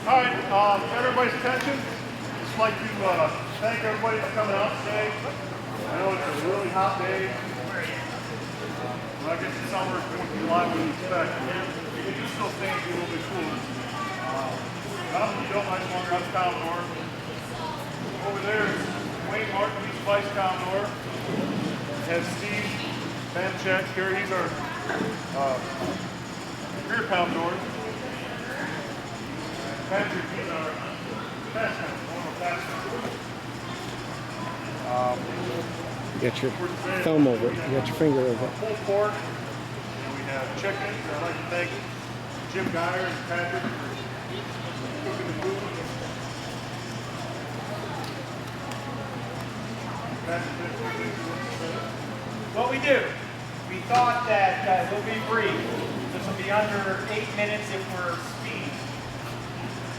All right, everybody's attention. Just like to thank everybody for coming out today. I know it's a really hot day. When I get to summer, it's going to be a lot what you expect. It do still stand to be a little bit cooler. Not only Bill Nice longer, that's Commodore. Over there is Wayne Martin, he's Vice Commodore. And Steve Banchek here, he's our rear Commodore. Patrick, he's our fast Commodore. You got your thumb over it. You got your finger over it. Pulled pork. And we have chicken. I'd like to thank Jim Geyer and Patrick for cooking the food. What we do, we thought that we'll be brief. This will be under 8 minutes if we're speeding.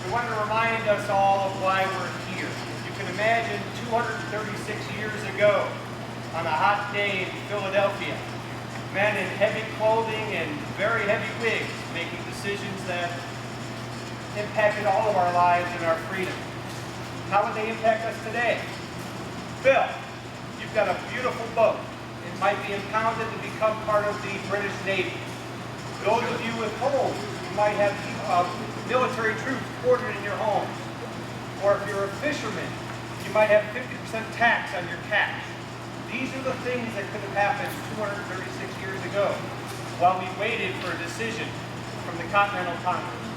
We want to remind us all of why we're here. You can imagine 236 years ago, on a hot day in Philadelphia, men in heavy clothing and very heavy wigs making decisions that impacted all of our lives and our freedom. How would they impact us today? Bill, you've got a beautiful boat. It might be impounded to become part of the British Navy. Those of you with homes, you might have military troops quartered in your homes. Or if you're a fisherman, you might have 50% tax on your catch. These are the things that could have happened 236 years ago while we waited for a decision from the Continental Congress.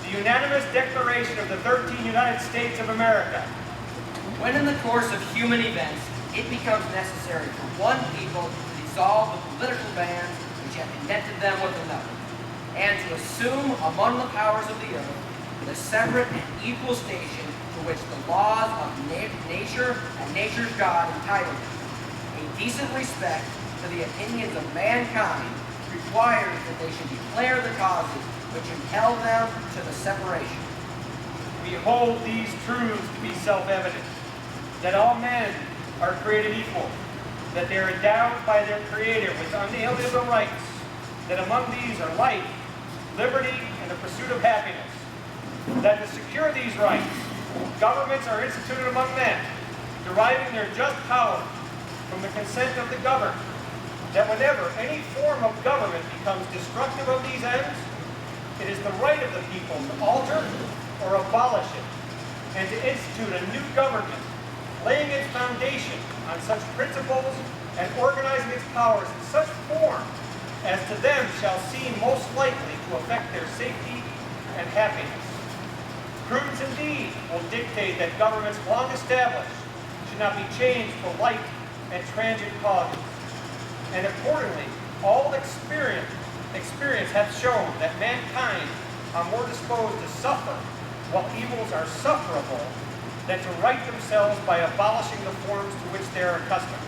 The unanimous declaration of the 13 United States of America. When in the course of human events, it becomes necessary for one people to dissolve the political bands which have connected them with another, and to assume among the powers of the earth the separate and equal station to which the laws of nature and nature's God entitle them. A decent respect to the opinions of mankind requires that they should declare the causes which impel them to the separation. We hold these truths to be self-evident, that all men are created equal, that they are endowed by their Creator with unalienable rights, that among these are life, liberty, and the pursuit of happiness, that to secure these rights, governments are instituted among men, deriving their just power from the consent of the governed, that whenever any form of government becomes destructive of these ends, it is the right of the people to alter or abolish it, and to institute a new government, laying its foundation on such principles and organizing its powers in such form as to them shall seem most likely to affect their safety and happiness. Prudence indeed will dictate that governments long established should not be changed for light and transient causes. And accordingly, all experience hath shown that mankind are more disposed to suffer while evils are sufferable than to right themselves by abolishing the forms to which they are accustomed.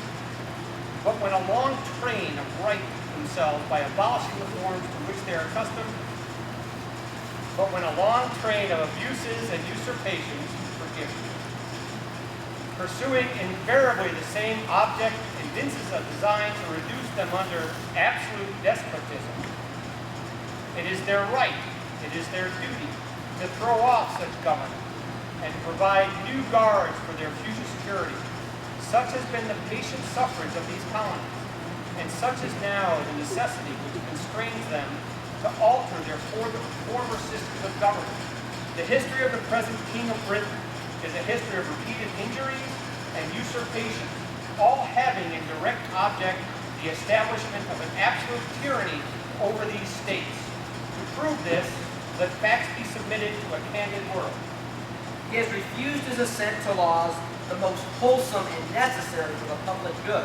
But when a long train of right themselves by abolishing the forms to which they are accustomed, but when a long train of abuses and usurpations, forgive me, pursuing invariably the same object, evinces a design to reduce them under absolute despotism. It is their right, it is their duty to throw off such government and to provide new guards for their future security. Such has been the patient sufferance of these colonies, and such is now the necessity which constrains them to alter their former systems of government. The history of the present King of Britain is a history of repeated injuries and usurpations, all having in direct object the establishment of an absolute tyranny over these states. To prove this, let facts be submitted to a candid world. He has refused his assent to laws the most wholesome and necessary for the public good.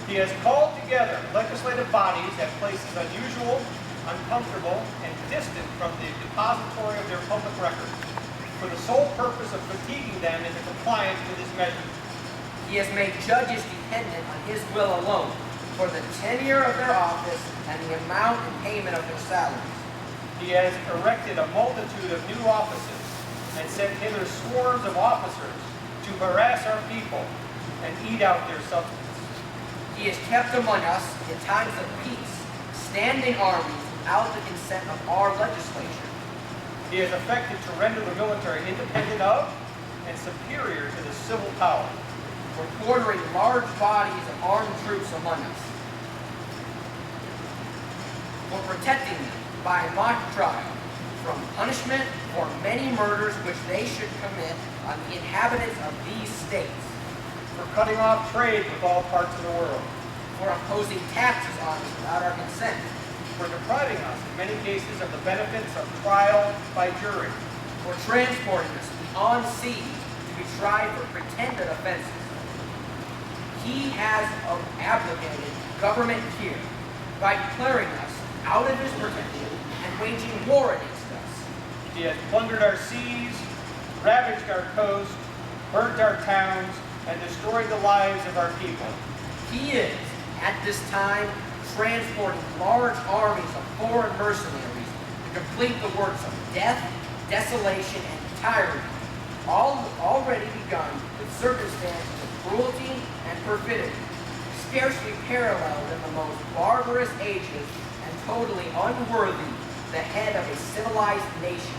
He has called together legislative bodies at places unusual, uncomfortable, and distant from the depository of their public records, for the sole purpose of fatiguing them into compliance with his measures. He has made judges dependent on his will alone for the tenure of their office and the amount and payment of their salaries. He has erected a multitude of new offices and sent hither swarms of officers to harass our people and eat out their substance. He is kept among us in times of peace, standing armies without the consent of our legislature. He has effected to render the military independent of and superior to the civil power. For quartering large bodies of armed troops among us. For protecting them by mock trial from punishment for many murders which they should commit on the inhabitants of these states. For cutting off trade with all parts of the world. For imposing taxes on us without our consent. For depriving us, in many cases, of the benefits of trial by jury. For transporting us beyond seas to be tried for pretended offenses. He has abrogated government here by declaring us out of his protection and waging war against us. He has plundered our seas, ravaged our coast, burnt our towns, and destroyed the lives of our people. He is, at this time, transporting large armies of foreign mercenaries to complete the works of death, desolation, and tyranny, all already begun with circumstances of cruelty and perfidy, scarcely paralleled in the most barbarous ages and totally unworthy the head of a civilized nation.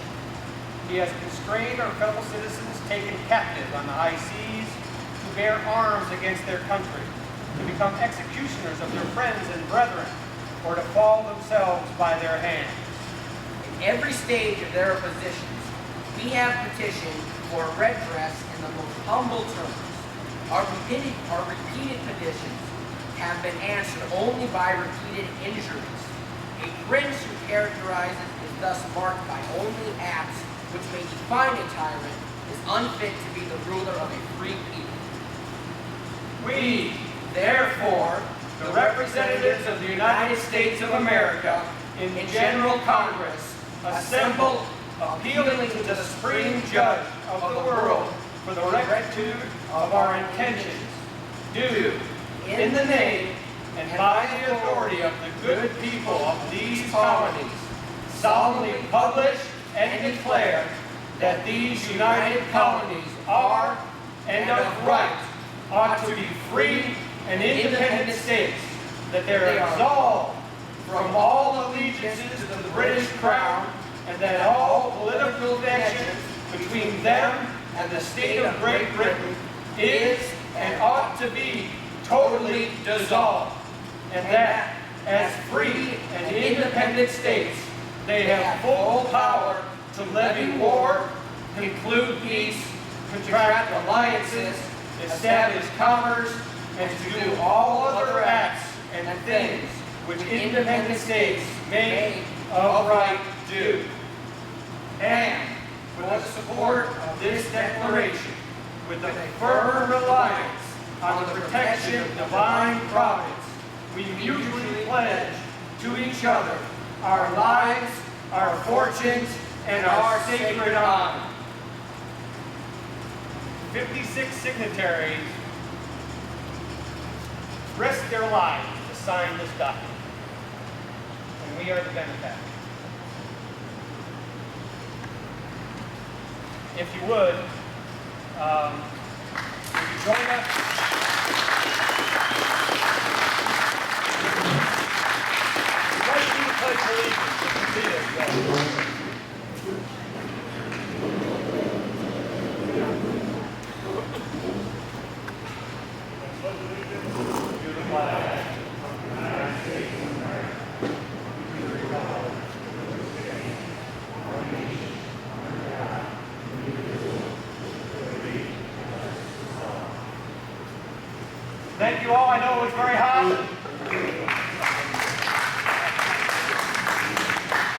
He has constrained our fellow citizens taken captive on the high seas to bear arms against their country, to become executioners of their friends and brethren, or to fall themselves by their hands. In every stage of their oppositions, we have petitioned for redress in the most humble terms. Our repeated petitions have been answered only by repeated injuries. A prince who characterizes is thus marked by only acts which may define a tyrant is unfit to be the ruler of a free people. We, therefore, the representatives of the United States of America in General Congress, assemble, appealing to the Supreme Judge of the world for the rectitude of our intentions, do, in the name and by the authority of the good people of these colonies, solemnly publish and declare that these united colonies are, and of right, ought to be free and independent states, that they are absolved from all allegiances to the British Crown, and that all political connections between them and the state of Great Britain is and ought to be totally dissolved, and that, as free and independent states, they have full power to levy war, conclude peace, contract alliances, establish commerce, and to do all other acts and things which independent states may of right do. And for the support of this declaration, with a firm reliance on the protection of divine providence, we mutually pledge to each other our lives, our fortunes, and our sacred honor. 56 signatories risked their lives to sign this document, and we are the benefactors. If you would you join us? We'd like you to pledge allegiance if you see this. Thank you all. I know it was very hot.